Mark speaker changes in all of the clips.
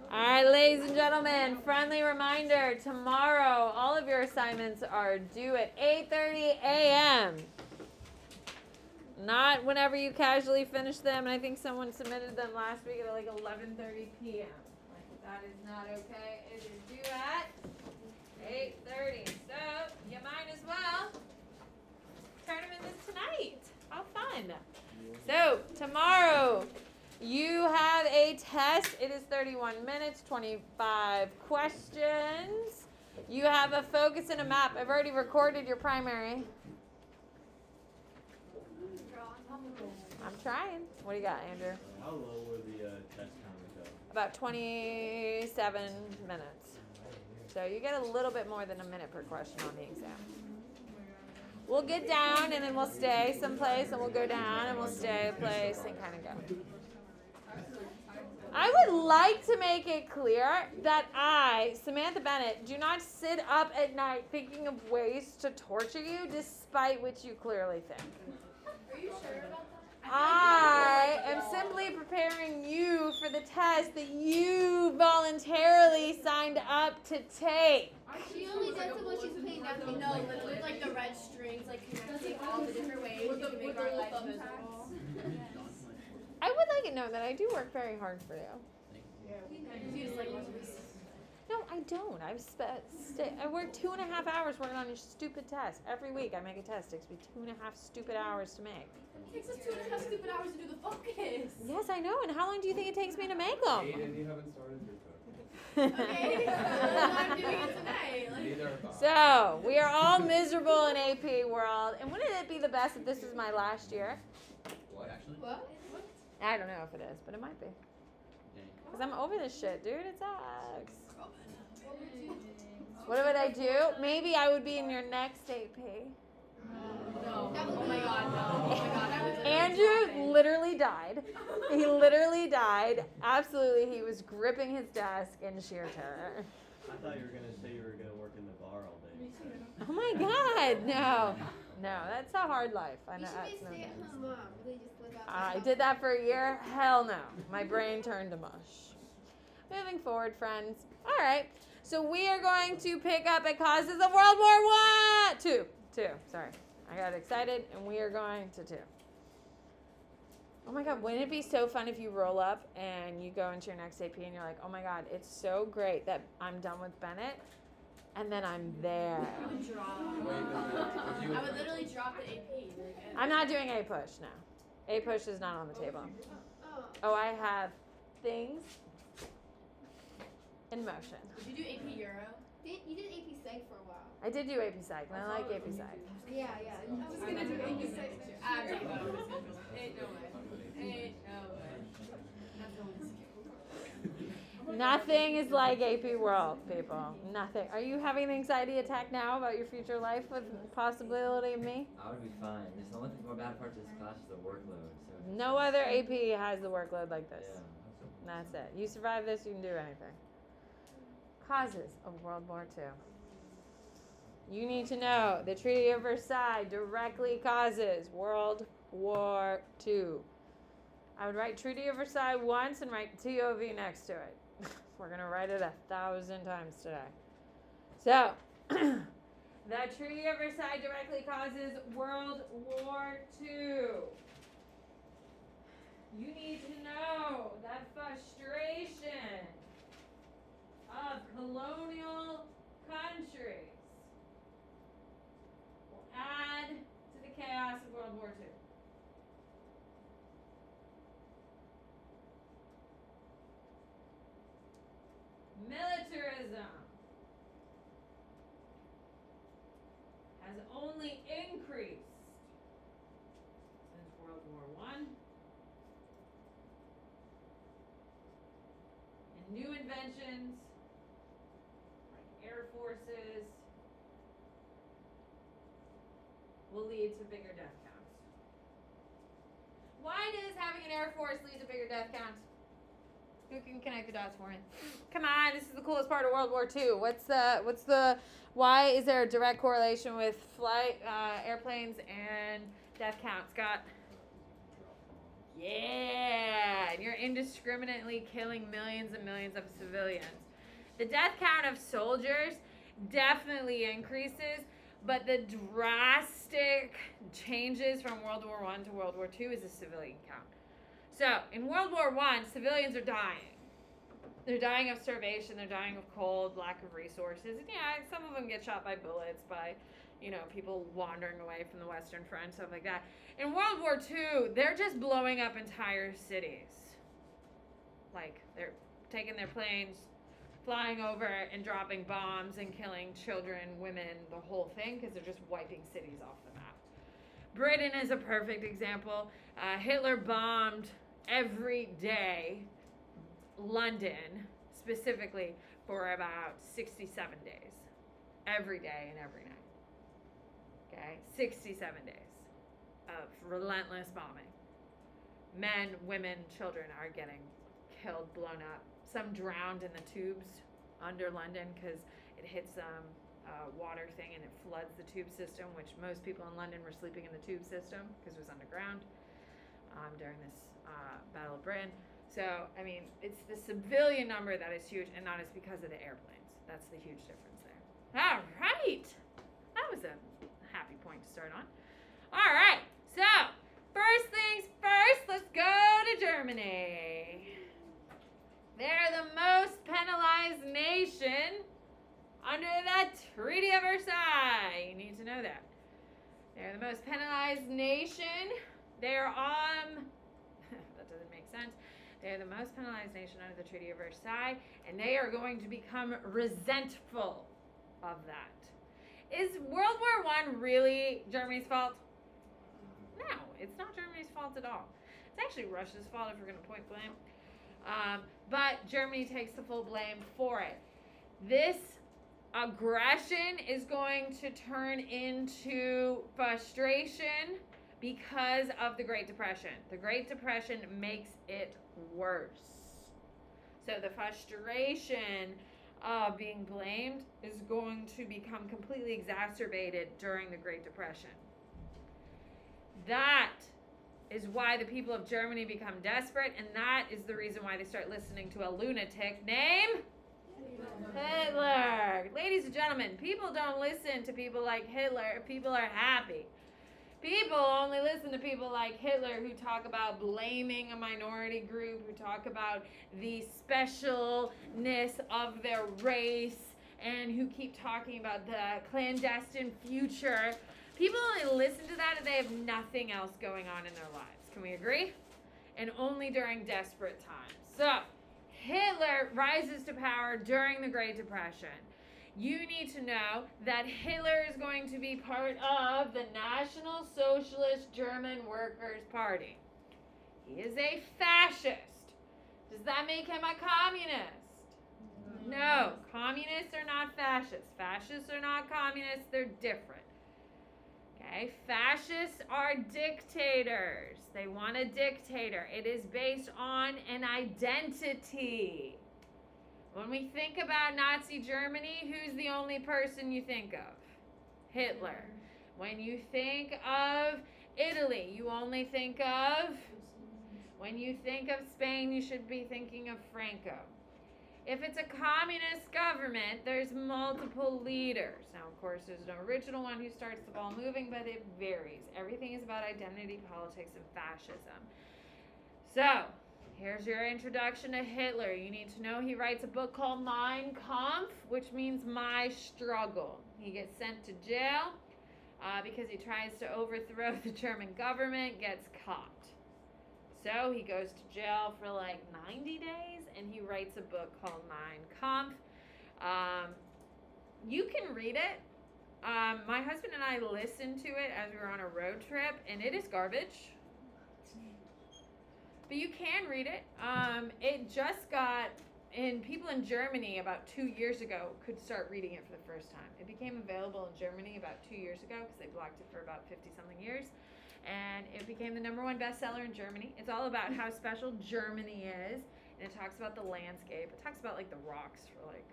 Speaker 1: All right, ladies and gentlemen, friendly reminder, tomorrow all of your assignments are due at 8:30 a.m. Not whenever you casually finish them, and I think someone submitted them last week at like 11:30 p.m. Like, that is not okay. It is due at 8:30. So, you might as well turn them in this tonight. How fun. So, tomorrow you have a test. It is 31 minutes, 25 questions. You have a focus and a map. I've already recorded your primary. I'm trying. What do you got, Andrew?
Speaker 2: How low were the test counters go?
Speaker 1: About 27 minutes. So you get a little bit more than a minute per question on the exam. We'll get down and then we'll stay someplace and we'll go down and we'll stay a place and kind of go. I would like to make it clear that I, Samantha Bennett, do not sit up at night thinking of ways to torture you, despite which you clearly think.
Speaker 3: Are you sure about that?
Speaker 1: I am simply preparing you for the test that you voluntarily signed up to take.
Speaker 3: She only does it when she's playing nothing. No, with like the red strings, like connecting all the different ways you can make our life miserable.
Speaker 1: I would like it known that I do work very hard for you.
Speaker 3: You just like
Speaker 1: No, I don't. I work 2.5 hours working on your stupid test. Every week I make a test. It takes me 2.5 stupid hours to make.
Speaker 3: It takes us 2.5 stupid hours to do the focus.
Speaker 1: Yes, I know. And how long do you think it takes me to make them?
Speaker 4: Aiden, you haven't started your focus.
Speaker 3: Okay, I'm doing it tonight.
Speaker 4: Neither have I.
Speaker 1: So, we are all miserable in AP world. And wouldn't it be the best if this is my last year?
Speaker 4: What, actually?
Speaker 3: What?
Speaker 1: I don't know if it is, but it might be. Because I'm over this shit, dude. It sucks. What would I do? Maybe I would be in your next AP.
Speaker 3: No. Oh my god, no. Oh my god, I would
Speaker 1: Andrew literally died. He literally died. Absolutely, he was gripping his desk in sheer terror.
Speaker 2: I thought you were going to say you were going to work in the bar all day.
Speaker 1: Oh my god, no. No, that's a hard life. I know.
Speaker 3: You should be a stay-at-home mom. Really just live out.
Speaker 1: I did that for a year. Hell no. My brain turned to mush. Moving forward, friends. All right. So we are going to pick up at causes of World War I. Two. Sorry. I got excited, and we are going to 2. Oh my god, wouldn't it be so fun if you roll up and you go into your next AP and you're like, oh my god, it's so great that I'm done with Bennett, and then I'm there.
Speaker 3: I would drop. I would literally drop the AP.
Speaker 1: I'm not doing A push now. A push is not on the table. Oh, I have things in motion.
Speaker 3: Did you do AP Euro? You did AP Psych for a while.
Speaker 1: I did do AP Psych, and I like AP Psych.
Speaker 3: Yeah. I was gonna do AP Psych too. Ain't no way. Ain't no way.
Speaker 1: Nothing is like AP World, people. Nothing. Are you having an anxiety attack now about your future life with possibility of me?
Speaker 5: I would be fine. There's the only thing more bad part of this class is the workload. So
Speaker 1: No other AP has the workload like this.
Speaker 5: yeah.
Speaker 1: That's it. You survive this, you can do anything. Causes of World War II. You need to know the Treaty of Versailles directly causes World War II. I would write Treaty of Versailles once and write TOV next to it. We're going to write it 1,000 times today. So, the Treaty of Versailles directly causes World War II. You need to know that frustration of colonial countries will add to the chaos of World War II. Militarism has only increased since World War I. And new inventions like air forces will lead to bigger death counts. Why does having an air force lead to bigger death counts? Who can connect the dots for me? Come on, this is the coolest part of World War II. Why is there a direct correlation with airplanes and death count, Scott? Yeah, and you're indiscriminately killing millions and millions of civilians. The death count of soldiers definitely increases, but the drastic changes from World War I to World War II is the civilian count. So, in World War I, civilians are dying. They're dying of starvation, they're dying of cold, lack of resources. And yeah, some of them get shot by bullets, by, you know, people wandering away from the Western Front, stuff like that. In World War II, they're just blowing up entire cities. Like, they're taking their planes, flying over and dropping bombs and killing children, women, the whole thing, because they're just wiping cities off the map. Britain is a perfect example. Hitler bombed every day London, specifically, for about 67 days. Every day and every night. Okay? 67 days of relentless bombing. Men, women, children are getting killed, blown up. Some drowned in the tubes under London because it hits some water thing and it floods the tube system, which most people in London were sleeping in the tube system because it was underground during this Battle of Britain. So, I mean, it's the civilian number that is huge, and not as because of the airplanes. That's the huge difference there. All right. That was a happy point to start on. All right. So, first things first, let's go to Germany. They're the most penalized nation under the Treaty of Versailles. You need to know that. They're the most penalized nation. They're on... that doesn't make sense. They're the most penalized nation under the Treaty of Versailles, and they are going to become resentful of that. Is World War I really Germany's fault? No, it's not Germany's fault at all. It's actually Russia's fault if we're going to point blame. But Germany takes the full blame for it. This aggression is going to turn into frustration because of the Great Depression. The Great Depression makes it worse. So the frustration of being blamed is going to become completely exacerbated during the Great Depression. That is why the people of Germany become desperate, and that is the reason why they start listening to a lunatic named Hitler. Ladies and gentlemen, people don't listen to people like Hitler. People are happy. People only listen to people like Hitler who talk about blaming a minority group, who talk about the specialness of their race, and who keep talking about the clandestine future. People only listen to that if they have nothing else going on in their lives. Can we agree? And only during desperate times. So, Hitler rises to power during the Great Depression. You need to know that Hitler is going to be part of the National Socialist German Workers' Party. He is a fascist. Does that make him a communist? No, communists are not fascists. Fascists are not communists. They're different. Okay, fascists are dictators. They want a dictator. It is based on an identity. When we think about Nazi Germany, who's the only person you think of? Hitler. When you think of Italy, you only think of... When you think of Spain, you should be thinking of Franco. If it's a communist government, there's multiple leaders. Now, of course, there's an original one who starts the ball moving, but it varies. Everything is about identity, politics, and fascism. So, here's your introduction to Hitler. You need to know he writes a book called Mein Kampf, which means my struggle. He gets sent to jail because he tries to overthrow the German government, gets caught. So he goes to jail for like 90 days, and he writes a book called Mein Kampf. You can read it. My husband and I listened to it as we were on a road trip, and it is garbage. But you can read it. It just got, and people in Germany about 2 years ago could start reading it for the first time. It became available in Germany about 2 years ago because they blocked it for about 50-something years. And it became the #1 bestseller in Germany. It's all about how special Germany is. And it talks about the landscape. It talks about like the rocks for like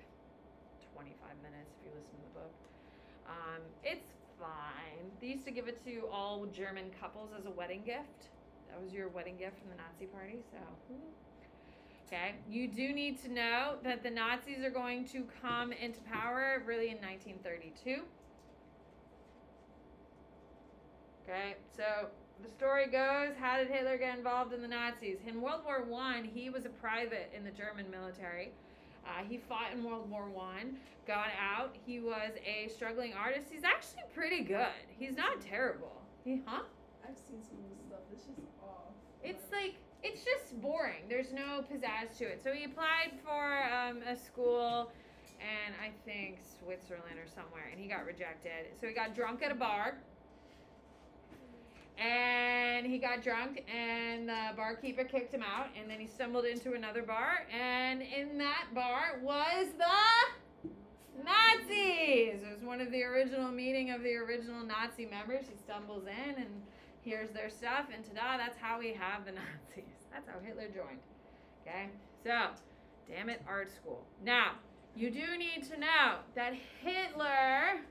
Speaker 1: 25 minutes if you listen to the book. It's fine. They used to give it to all German couples as a wedding gift. That was your wedding gift from the Nazi party, so. Okay, you do need to know that the Nazis are going to come into power really in 1932. Okay, so the story goes, how did Hitler get involved in the Nazis? In World War I, he was a private in the German military. He fought in World War I, got out. He was a struggling artist. He's actually pretty good. He's not terrible.
Speaker 6: I've seen some of the stuff. It's just off.
Speaker 1: It's like, it's just boring. There's no pizzazz to it. So he applied for a school in, I think, Switzerland or somewhere, and he got rejected. So he got drunk at a bar. And he got drunk, and the barkeeper kicked him out, and then he stumbled into another bar, and in that bar was the Nazis. It was one of the original meeting of the original Nazi members. He stumbles in and hears their stuff, and ta-da, that's how we have the Nazis. That's how Hitler joined. Okay, so, damn it, art school. Now, you do need to know that Hitler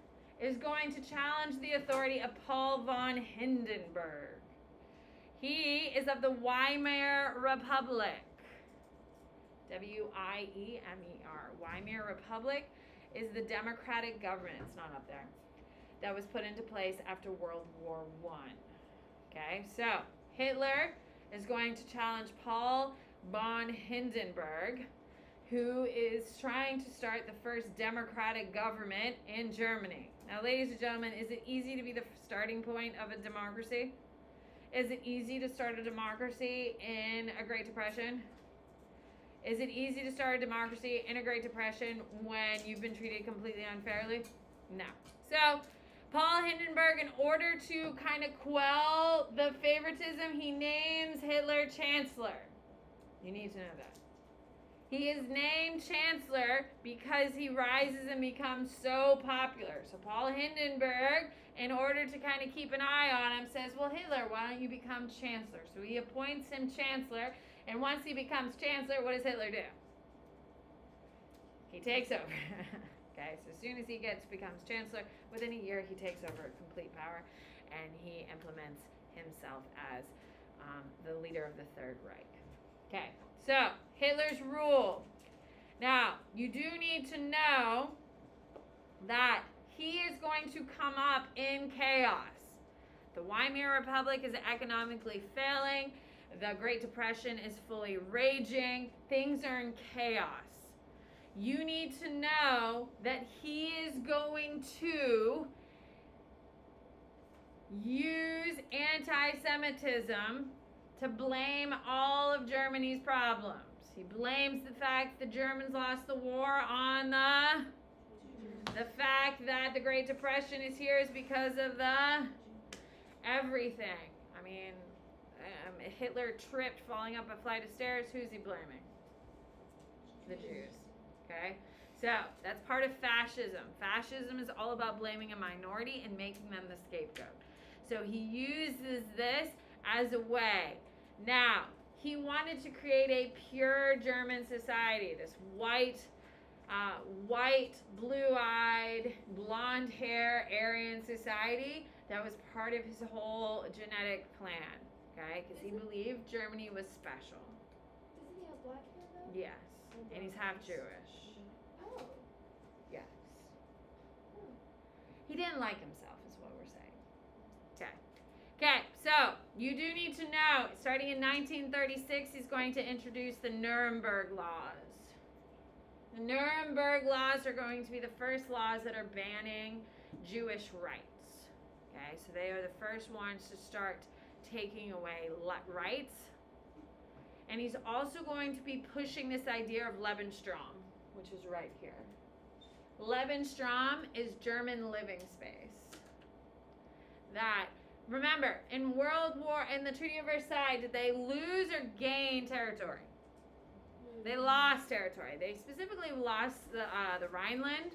Speaker 1: is going to challenge the authority of Paul von Hindenburg. He is of the Weimar Republic. W-I-E-M-E-R. Weimar Republic is the democratic government, it's not up there, that was put into place after World War I. Okay, so Hitler is going to challenge Paul von Hindenburg, who is trying to start the first democratic government in Germany. Now, ladies and gentlemen, is it easy to be the starting point of a democracy? Is it easy to start a democracy in a Great Depression? Is it easy to start a democracy in a Great Depression when you've been treated completely unfairly? No. So, Paul Hindenburg, in order to kind of quell the favoritism, he names Hitler Chancellor. You need to know that. He is named Chancellor because he rises and becomes so popular. So Paul Hindenburg, in order to kind of keep an eye on him, says, well, Hitler, why don't you become Chancellor? So he appoints him Chancellor, and once he becomes Chancellor, what does Hitler do? He takes over. Okay, so as soon as he becomes Chancellor, within a year he takes over complete power, and he implements himself as the leader of the Third Reich. Okay, so Hitler's rule. Now, you do need to know that he is going to come up in chaos. The Weimar Republic is economically failing. The Great Depression is fully raging. Things are in chaos. You need to know that he is going to use anti-Semitism to blame all of Germany's problems. He blames the fact the Germans lost the war on the fact that the Great Depression is here is because of the everything. I mean, Hitler tripped falling up a flight of stairs. Who's he blaming? The Jews. Okay? So, that's part of fascism. Fascism is all about blaming a minority and making them the scapegoat. So, he uses this as a way. Now, he wanted to create a pure German society, this white, blue-eyed, blonde hair Aryan society that was part of his whole genetic plan, okay? Because he believed Germany was special.
Speaker 3: Doesn't he have black hair though?
Speaker 1: Yes, and he's half Jewish.
Speaker 3: Oh.
Speaker 1: Yes. He didn't like himself, is what we're saying. Okay. Okay, so you do need to know, starting in 1936, he's going to introduce the Nuremberg Laws. The Nuremberg Laws are going to be the first laws that are banning Jewish rights. Okay, so they are the first ones to start taking away rights. And he's also going to be pushing this idea of Lebensraum, which is right here. Lebensraum is German living space. That, remember, in the Treaty of Versailles, did they lose or gain territory? They lost territory. They specifically lost the Rhineland.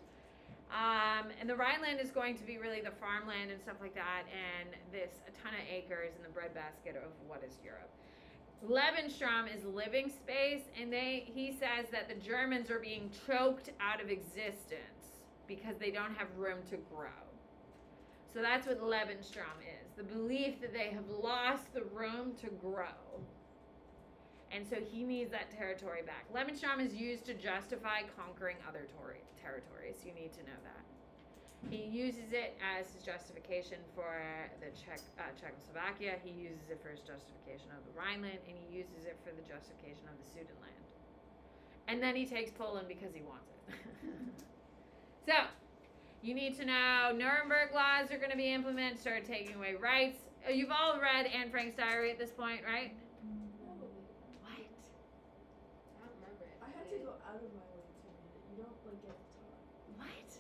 Speaker 1: And the Rhineland is going to be really the farmland and stuff like that, and a ton of acres in the breadbasket of what is Europe. Lebensraum is living space, and he says that the Germans are being choked out of existence because they don't have room to grow. So that's what Lebensraum is. The belief that they have lost the room to grow. And so he needs that territory back. Lebensraum is used to justify conquering other territories. You need to know that. He uses it as his justification for the Czechoslovakia. He uses it for his justification of the Rhineland, and he uses it for the justification of the Sudetenland. And then he takes Poland because he wants it. So, you need to know Nuremberg Laws are going to be implemented, start taking away rights. You've all read Anne Frank's diary at this point, right? What?
Speaker 3: I don't remember it.
Speaker 6: I had to go out of my way to read it. You don't like get taught.
Speaker 1: What?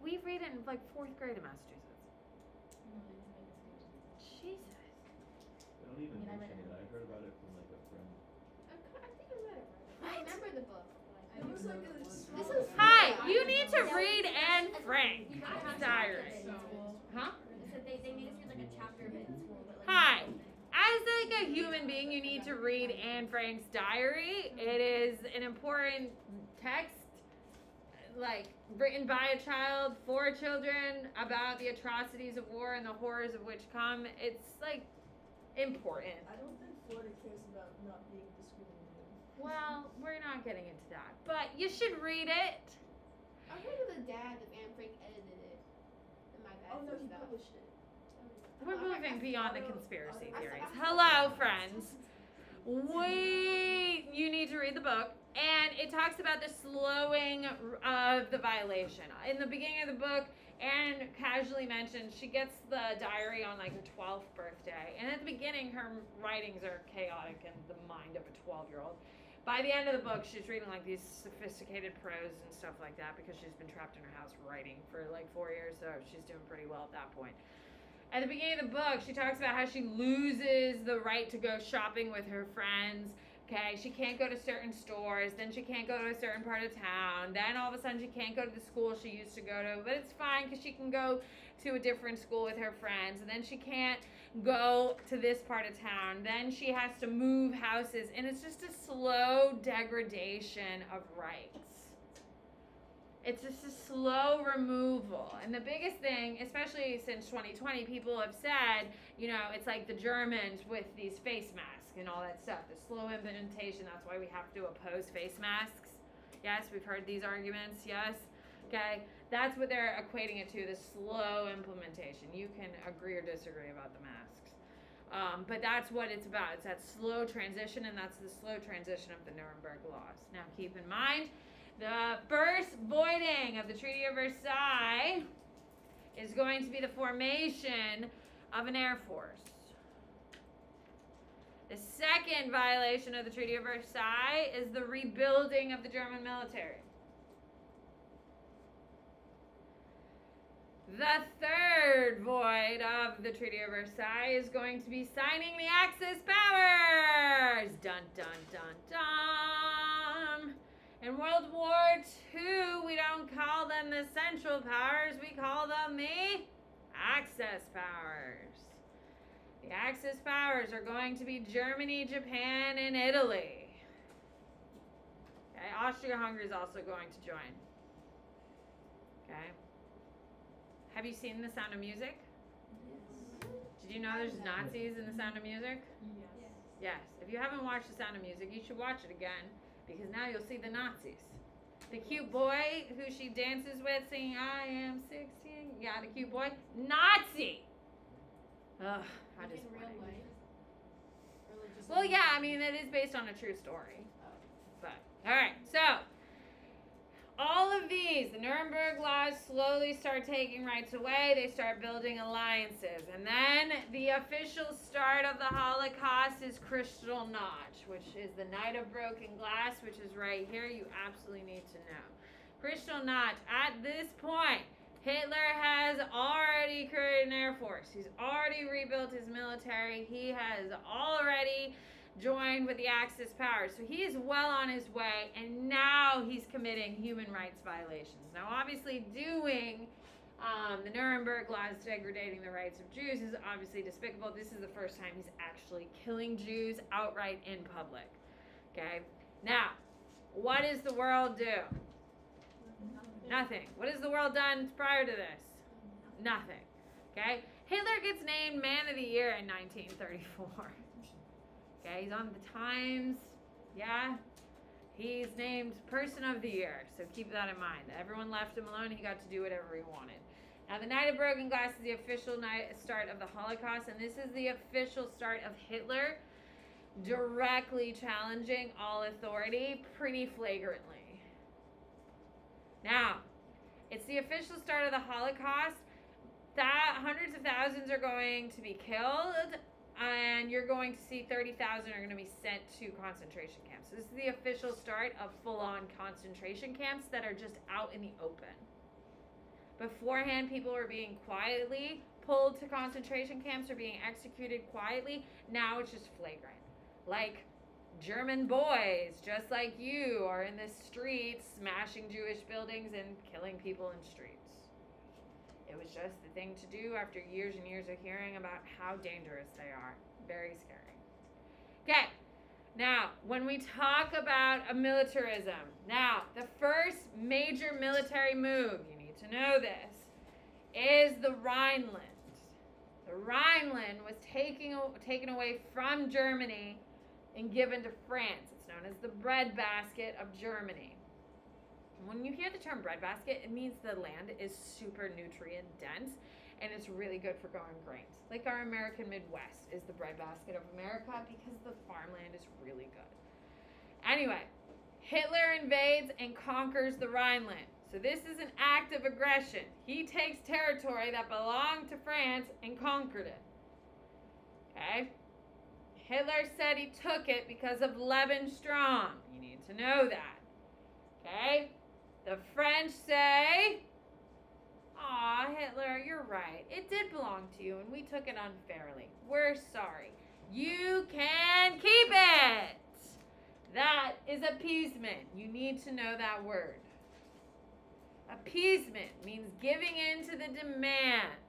Speaker 1: We read it in like 4th grade in Massachusetts. Jesus.
Speaker 2: Don't even mention it. I heard about it from like a friend.
Speaker 3: I think I read it. I remember the book.
Speaker 6: It was like a
Speaker 3: This is
Speaker 1: Hi, you need to read Anne Frank's diary. Huh?
Speaker 3: They made us read like a chapter of it in school. But, like,
Speaker 1: Hi. As like a human being, you need to read Anne Frank's diary. It is an important text, like written by a child for children about the atrocities of war and the horrors of which come. It's like important.
Speaker 6: I don't think Florida cares about not being discriminated.
Speaker 1: Well, we're not getting into that, but you should read it.
Speaker 3: I heard of the dad of Anne Frank edited it. And my bad.
Speaker 6: Oh no, he
Speaker 3: stuff.
Speaker 6: published it.
Speaker 1: We're moving beyond the conspiracy theories. Hello, friends. You need to read the book, and it talks about the slowing of the violation. In the beginning of the book, Anne casually mentions she gets the diary on like her 12th birthday, and at the beginning her writings are chaotic in the mind of a 12-year-old. By the end of the book, she's reading like these sophisticated prose and stuff like that because she's been trapped in her house writing for like 4 years, so she's doing pretty well at that point. At the beginning of the book, she talks about how she loses the right to go shopping with her friends. Okay, she can't go to certain stores, then she can't go to a certain part of town, then all of a sudden she can't go to the school she used to go to, but it's fine because she can go to a different school with her friends, and then she can't go to this part of town, then she has to move houses, and it's just a slow degradation of rights. It's just a slow removal. And the biggest thing, especially since 2020, people have said, you know, it's like the Germans with these face masks and all that stuff. The slow implementation, that's why we have to oppose face masks. Yes, we've heard these arguments, yes. Okay, that's what they're equating it to, the slow implementation. You can agree or disagree about the masks. But that's what it's about. It's that slow transition, and that's the slow transition of the Nuremberg Laws. Now keep in mind, the first voiding of the Treaty of Versailles is going to be the formation of an air force. The second violation of the Treaty of Versailles is the rebuilding of the German military. The third void of the Treaty of Versailles is going to be signing the Axis powers. Dun, dun, dun, dun. In World War II, we don't call them the Central Powers, we call them the Axis powers. The Axis powers are going to be Germany, Japan, and Italy. Okay, Austria-Hungary is also going to join. Okay. Have you seen The Sound of Music?
Speaker 6: Yes.
Speaker 1: Did you know there's Nazis in The Sound of Music?
Speaker 6: Yes.
Speaker 1: Yes. If you haven't watched The Sound of Music, you should watch it again, because now you'll see the Nazis. The cute boy who she dances with singing, I am 16. Yeah, the cute boy. Nazi! Ugh, how
Speaker 3: Like in real
Speaker 1: disappointing.
Speaker 3: life? Or like just
Speaker 1: Well, yeah, I mean, it is based on a true story. But, alright, so, all of these, the Nuremberg Laws slowly start taking rights away. They start building alliances. And then the official start of the Holocaust is Kristallnacht, which is the Night of Broken Glass, which is right here. You absolutely need to know. Kristallnacht, at this point, Hitler has already created an air force. He's already rebuilt his military. He has already joined with the Axis powers. So he is well on his way, and now he's committing human rights violations. Now, obviously, doing the Nuremberg Laws degrading the rights of Jews is obviously despicable. This is the first time he's actually killing Jews outright in public. Okay? Now, what does the world do? Nothing. What has the world done prior to this? Nothing. Okay? Hitler gets named Man of the Year in 1934. Okay, he's on the Times. Yeah. He's named Person of the Year. So keep that in mind. Everyone left him alone. He got to do whatever he wanted. Now, the Night of Broken Glass is the official start of the Holocaust, and this is the official start of Hitler directly challenging all authority pretty flagrantly. Now, it's the official start of the Holocaust. That hundreds of thousands are going to be killed, and you're going to see 30,000 are going to be sent to concentration camps. This is the official start of full-on concentration camps that are just out in the open. Beforehand, people were being quietly pulled to concentration camps or being executed quietly. Now it's just flagrant. Like German boys, just like you, are in the streets smashing Jewish buildings and killing people in streets. It was just the thing to do after years and years of hearing about how dangerous they are. Very scary. Okay. Now, when we talk about a militarism, now, the first major military move, you need to know this, is the Rhineland. The Rhineland was taken away from Germany and given to France. It's known as the breadbasket of Germany. When you hear the term breadbasket, it means the land is super nutrient dense and it's really good for growing grains. Like our American Midwest is the breadbasket of America because the farmland is really good. Anyway, Hitler invades and conquers the Rhineland. So this is an act of aggression. He takes territory that belonged to France and conquered it. Okay? Hitler said he took it because of Leben Strong. You need to know that. Okay? The French say, aw, Hitler, you're right. It did belong to you, and we took it unfairly. We're sorry. You can keep it. That is appeasement. You need to know that word. Appeasement means giving in to the demands.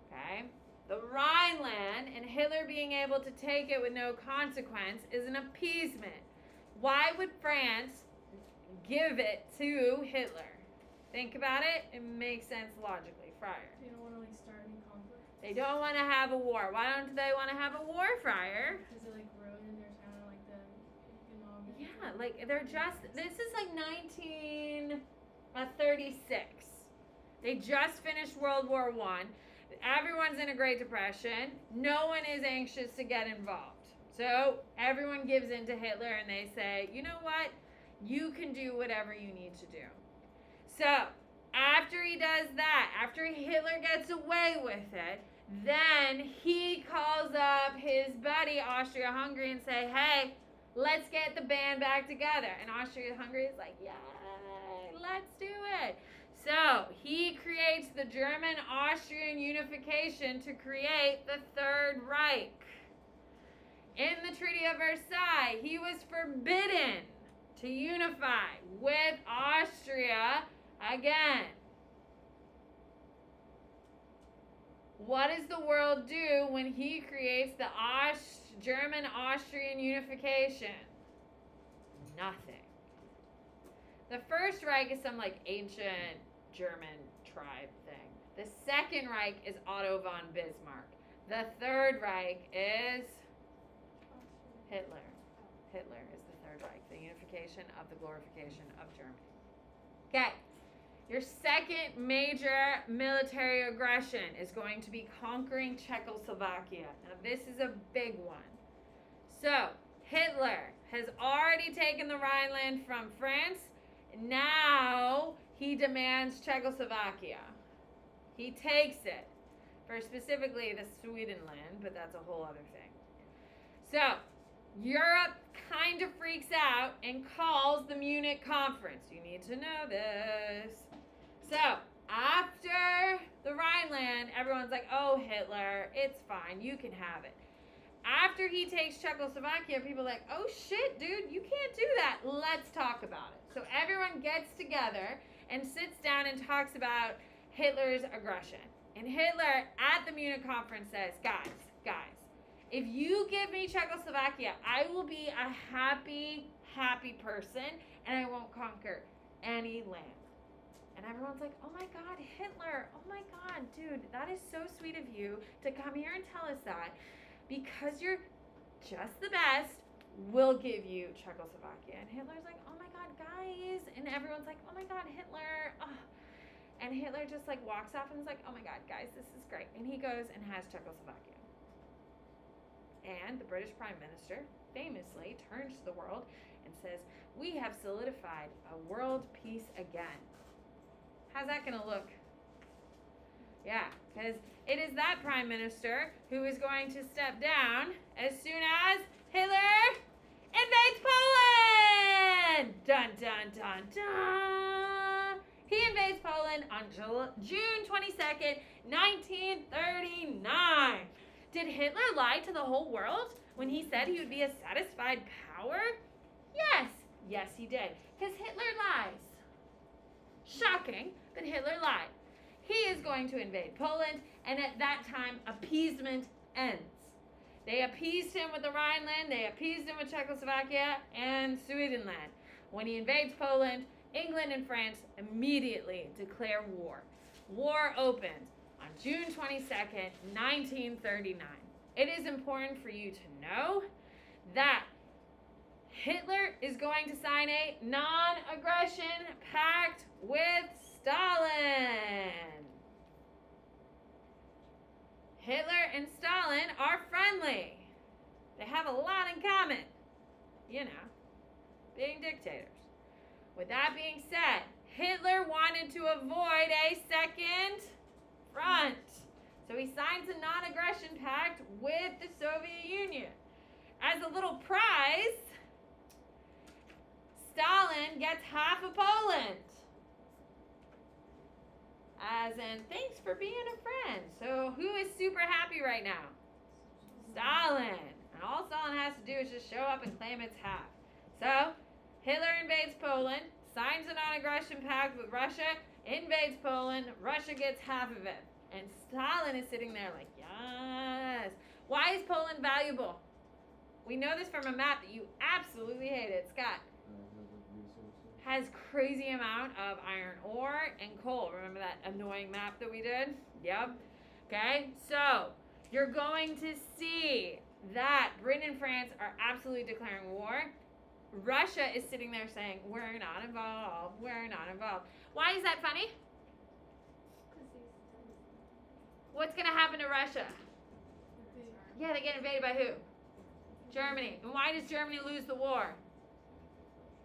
Speaker 1: Okay? The Rhineland and Hitler being able to take it with no consequence is an appeasement. Why would France give it to Hitler? Think about it. It makes sense logically. Friar.
Speaker 6: They don't want to like start any conflict.
Speaker 1: They don't want to have a war. Why don't they want to have a war, Friar?
Speaker 6: Because it like ruined their town, like the economic.
Speaker 1: Yeah, like they're just, this is like 1936. They just finished World War I. Everyone's in a Great Depression. No one is anxious to get involved. So everyone gives in to Hitler and they say, you know what? You can do whatever you need to do. So after he does that, after Hitler gets away with it, then he calls up his buddy Austria-Hungary and say, hey, let's get the band back together. And Austria-Hungary is like, yay, let's do it. So he creates the German-Austrian unification to create the Third Reich. In the Treaty of Versailles, he was forbidden to unify with Austria again. What does the world do when he creates the German-Austrian unification? Nothing. The First Reich is some like ancient German tribe thing. The Second Reich is Otto von Bismarck. The Third Reich is Hitler. Hitler is the Third Reich, the unification of the glorification of Germany. Okay, your second major military aggression is going to be conquering Czechoslovakia. Now this is a big one. So, Hitler has already taken the Rhineland from France. Now he demands Czechoslovakia. He takes it for specifically the Sudetenland, but that's a whole other thing. So, Europe kind of freaks out and calls the Munich Conference. You need to know this. So, after the Rhineland, everyone's like, oh, Hitler, it's fine. You can have it. After he takes Czechoslovakia, people are like, oh, shit, dude, you can't do that. Let's talk about it. So, everyone gets together and sits down and talks about Hitler's aggression. And Hitler, at the Munich Conference, says, guys, if you give me Czechoslovakia, I will be a happy, happy person, and I won't conquer any land. And everyone's like, oh my God, Hitler, oh my God, dude, that is so sweet of you to come here and tell us that. Because you're just the best, we'll give you Czechoslovakia. And Hitler's like, oh my God, guys. And everyone's like, oh my God, Hitler. Oh. And Hitler just like walks off and is like, oh my God, guys, this is great. And he goes and has Czechoslovakia. And the British Prime Minister famously turns to the world and says, we have solidified a world peace again. How's that going to look? Yeah, because it is that Prime Minister who is going to step down as soon as Hitler invades Poland! Dun, dun, dun, dun! He invades Poland on June 22nd, 1939. Did Hitler lie to the whole world when he said he would be a satisfied power? Yes. Yes, he did. Because Hitler lies. Shocking, but Hitler lied. He is going to invade Poland, and at that time, appeasement ends. They appeased him with the Rhineland, they appeased him with Czechoslovakia and Sudetenland. When he invades Poland, England and France immediately declare war. War opens on June 22nd, 1939. It is important for you to know that Hitler is going to sign a non-aggression pact with Stalin. Hitler and Stalin are friendly. They have a lot in common. You know, being dictators. With that being said, Hitler wanted to avoid a second front. So he signs a non-aggression pact with the Soviet Union. As a little prize, Stalin gets half of Poland. As in, thanks for being a friend. So who is super happy right now? Stalin. And all Stalin has to do is just show up and claim it's half. So Hitler invades Poland, signs a non-aggression pact with Russia, invades Poland, Russia gets half of it. And Stalin is sitting there like, yes. Why is Poland valuable? We know this from a map that you absolutely hated. Scott. Has crazy amount of iron ore and coal. Remember that annoying map that we did? Yep. Okay, so you're going to see that Britain and France are absolutely declaring war. Russia is sitting there saying, we're not involved, we're not involved. Why is that funny? What's going to happen to Russia? Yeah, they get invaded by who? Germany. And why does Germany lose the war?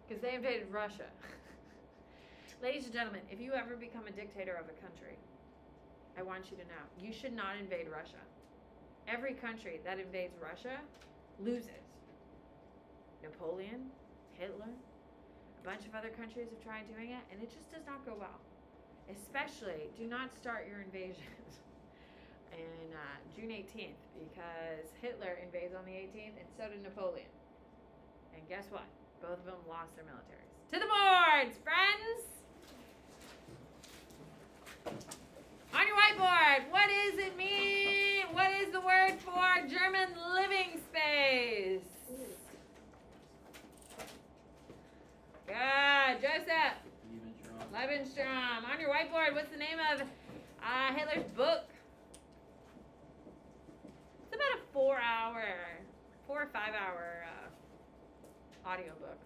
Speaker 1: Because they invaded Russia. Ladies and gentlemen, if you ever become a dictator of a country, I want you to know, you should not invade Russia. Every country that invades Russia loses. Napoleon, Hitler, a bunch of other countries have tried doing it, and it just does not go well. Especially, do not start your invasions in June 18th, because Hitler invades on the 18th, and so did Napoleon. And guess what? Both of them lost their militaries. To the boards, friends! On your whiteboard, what does it mean? What is the word for German living space? Good. Joseph. Lebensraum. On your whiteboard, what's the name of Hitler's book? It's about a 4 or 5 hour audiobook.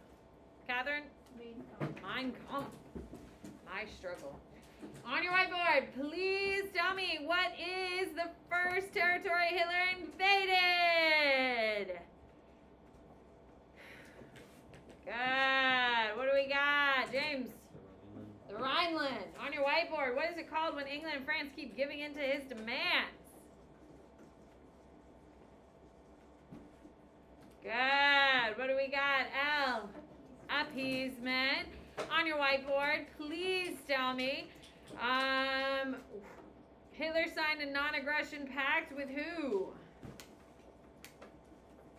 Speaker 1: Catherine? Mein Kampf. My struggle. On your whiteboard, please tell me, what is the first territory Hitler invaded? Good. What do we got? James? The Rhineland. On your whiteboard, what is it called when England and France keep giving in to his demands? Good. What do we got? L. Appeasement. On your whiteboard, please tell me, Hitler signed a non-aggression pact with who?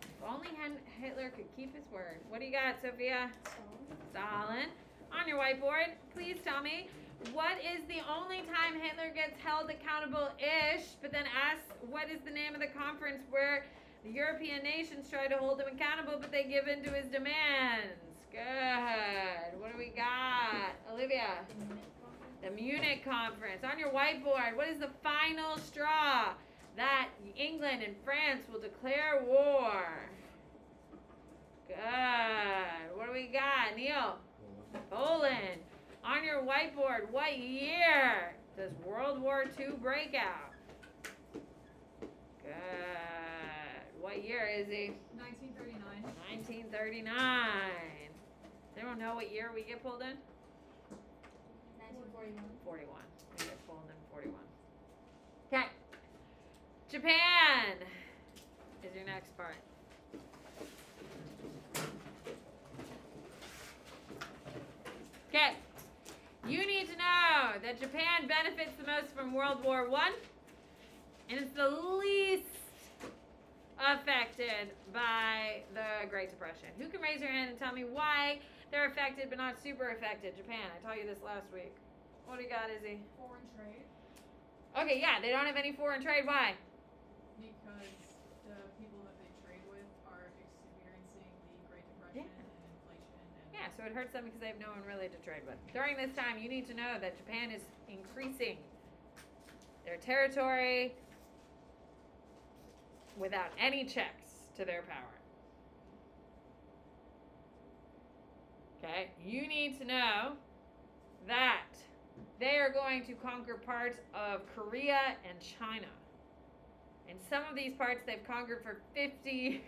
Speaker 1: If only Hitler could keep his word. What do you got, Sophia? Stalin. On your whiteboard, please tell me, what is the only time Hitler gets held accountable-ish, but then asks what is the name of the conference where the European nations try to hold him accountable, but they give in to his demands? Good. What do we got? Olivia. The Munich Conference. On your whiteboard, what is the final straw? That England and France will declare war. Good. What do we got? Neil? Poland. On your whiteboard, what year does World War II break out? Good. What year is he?
Speaker 6: 1939.
Speaker 1: 1939. Does anyone know what year we get pulled in?
Speaker 3: 1941.
Speaker 1: 41. We get pulled in 41. Okay. Japan is your next part. Okay. You need to know that Japan benefits the most from World War I, and it's the least affected by the Great Depression. Who can raise your hand and tell me why they're affected but not super affected? Japan. I told you this last week. What do you got, Izzy?
Speaker 6: Foreign trade.
Speaker 1: Okay, yeah, they don't have any foreign trade. Why?
Speaker 6: Because the people that they trade with are experiencing the Great Depression and inflation and
Speaker 1: Yeah, so it hurts them because they have no one really to trade with. During this time, you need to know that Japan is increasing their territory without any checks to their power. Okay, you need to know that they are going to conquer parts of Korea and China. And some of these parts they've conquered for 50 years.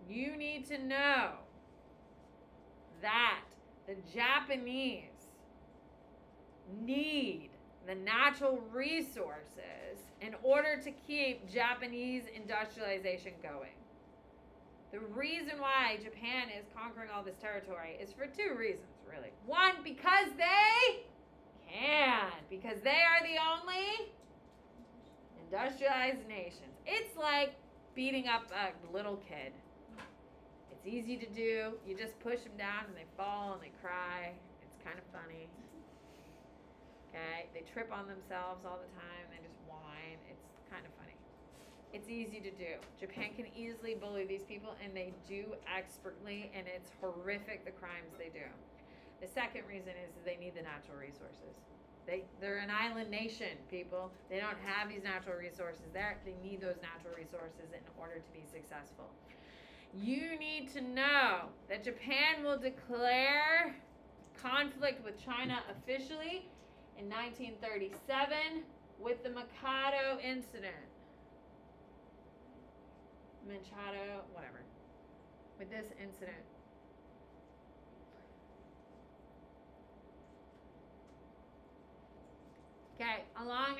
Speaker 1: You need to know that the Japanese need the natural resources in order to keep Japanese industrialization going. The reason why Japan is conquering all this territory is for two reasons, really. One, because they can. Because they are the only industrialized nations. It's like beating up a little kid. It's easy to do. You just push them down and they fall and they cry. It's kind of funny. Okay? They trip on themselves all the time. They just whine. It's kind of funny. It's easy to do. Japan can easily bully these people, and they do expertly, and it's horrific the crimes they do. The second reason is they need the natural resources. They're an island nation, people. They don't have these natural resources there. They need those natural resources in order to be successful. You need to know that Japan will declare conflict with China officially in 1937 with the Mikado incident. Machado, whatever, with this incident. Okay, along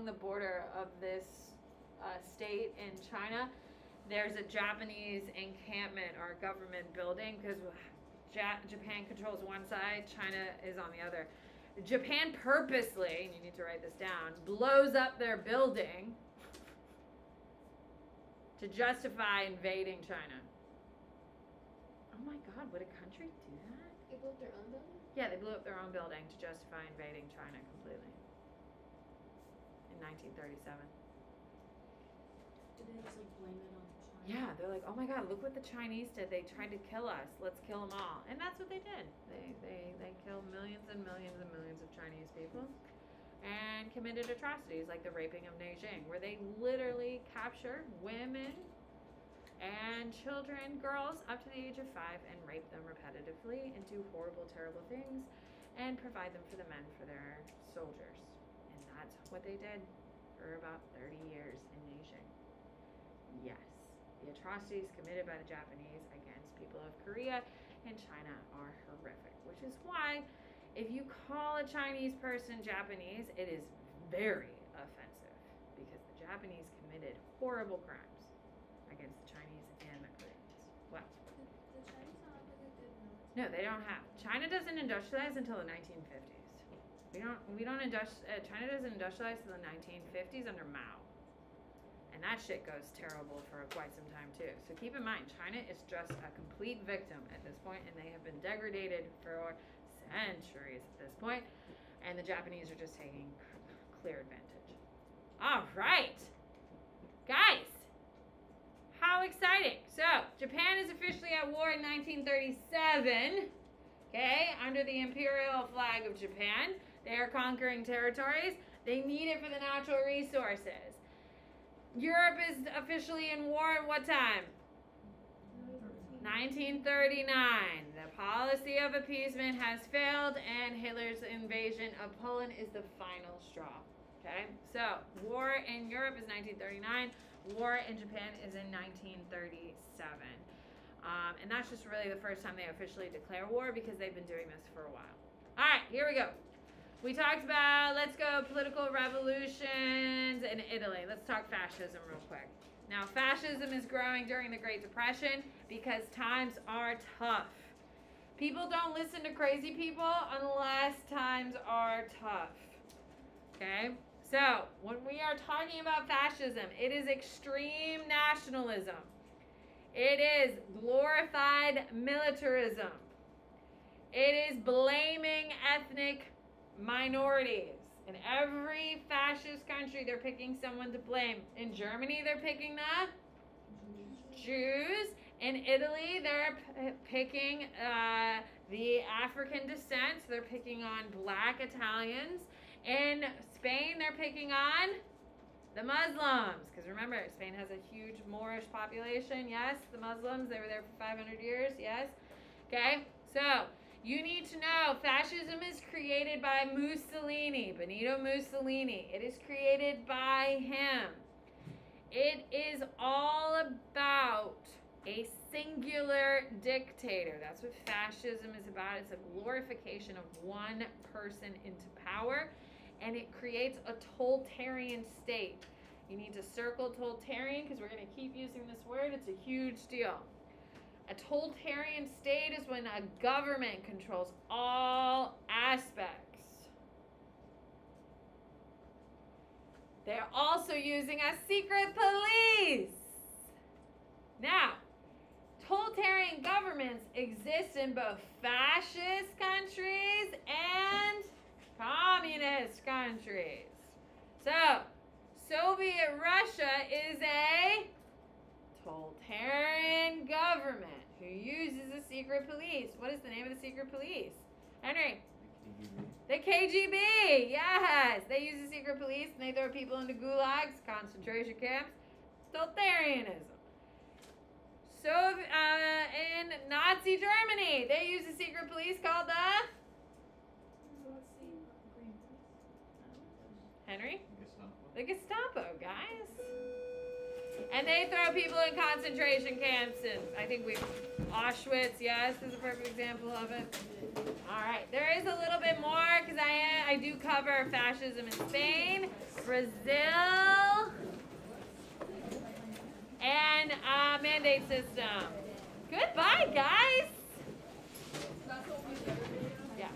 Speaker 1: the border of this state in China, there's a Japanese encampment or a government building because Japan controls one side, China is on the other. Japan purposely, and you need to write this down, blows up their building to justify invading China. Oh my God, would a country do that?
Speaker 3: They built their own building?
Speaker 1: Yeah, they blew up their own building to justify invading China completely. In 1937.
Speaker 6: Did they just like blame it on China?
Speaker 1: Yeah, they're like, oh my God, look what the Chinese did. They tried to kill us. Let's kill them all. And that's what they did. They killed millions and millions and millions of Chinese people and committed atrocities like the raping of Beijing, where they literally captured women and children, girls up to the age of 5, and rape them repetitively and do horrible, terrible things and provide them for the men for their soldiers. And that's what they did for about 30 years in Beijing. Yes, the atrocities committed by the Japanese against people of Korea and China are horrific, which is why if you call a Chinese person Japanese, it is very offensive because the Japanese committed horrible crimes against the Chinese and the Koreans. Well,
Speaker 3: The Chinese don't have like a good military.
Speaker 1: no, they don't have. China doesn't industrialize until the 1950s. China doesn't industrialize until the 1950s under Mao. And that shit goes terrible for quite some time too. So keep in mind, China is just a complete victim at this point, and they have been degraded for centuries at this point, and the Japanese are just taking clear advantage. All right, guys, how exciting. So, Japan is officially at war in 1937, okay, under the imperial flag of Japan. They are conquering territories. They need it for the natural resources. Europe is officially in war at what time? 1939. The policy of appeasement has failed, and Hitler's invasion of Poland is the final straw. Okay, so war in Europe is 1939. War in Japan is in 1937. And that's just really the first time they officially declare war, because they've been doing this for a while. All right, here we go. We talked about, let's go, political revolutions in Italy. Let's talk fascism real quick. Now, fascism is growing during the Great Depression because times are tough. People don't listen to crazy people unless times are tough. Okay? So, when we are talking about fascism, it is extreme nationalism. It is glorified militarism. It is blaming ethnic minorities. In every fascist country, they're picking someone to blame. In Germany, they're picking the Jews. In Italy, they're picking the African descent. They're picking on black Italians. In Spain, they're picking on the Muslims. Because remember, Spain has a huge Moorish population. Yes, the Muslims, they were there for 500 years. Yes. Okay, so you need to know fascism is created by Mussolini, Benito Mussolini. It is created by him. It is all about a singular dictator. That's what fascism is about. It's a glorification of one person into power, and it creates a totalitarian state. You need to circle totalitarian because we're going to keep using this word. It's a huge deal. A totalitarian state is when a government controls all aspects. They're also using a secret police. Now, totalitarian governments exist in both fascist countries and communist countries. So, Soviet Russia is a totalitarian government who uses a secret police. What is the name of the secret police? Henry? The KGB. Yes. They use a secret police and they throw people into gulags, concentration camps. Totalitarianism. So, in Nazi Germany, they use a secret police called the Henry? The Gestapo, guys. And they throw people in concentration camps, and I think Auschwitz, yes, is a perfect example of it. All right, there is a little bit more because I do cover fascism in Spain, Brazil, and mandate system. Goodbye, guys. Yeah.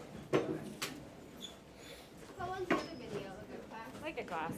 Speaker 3: How long's the other video?
Speaker 1: Like a class.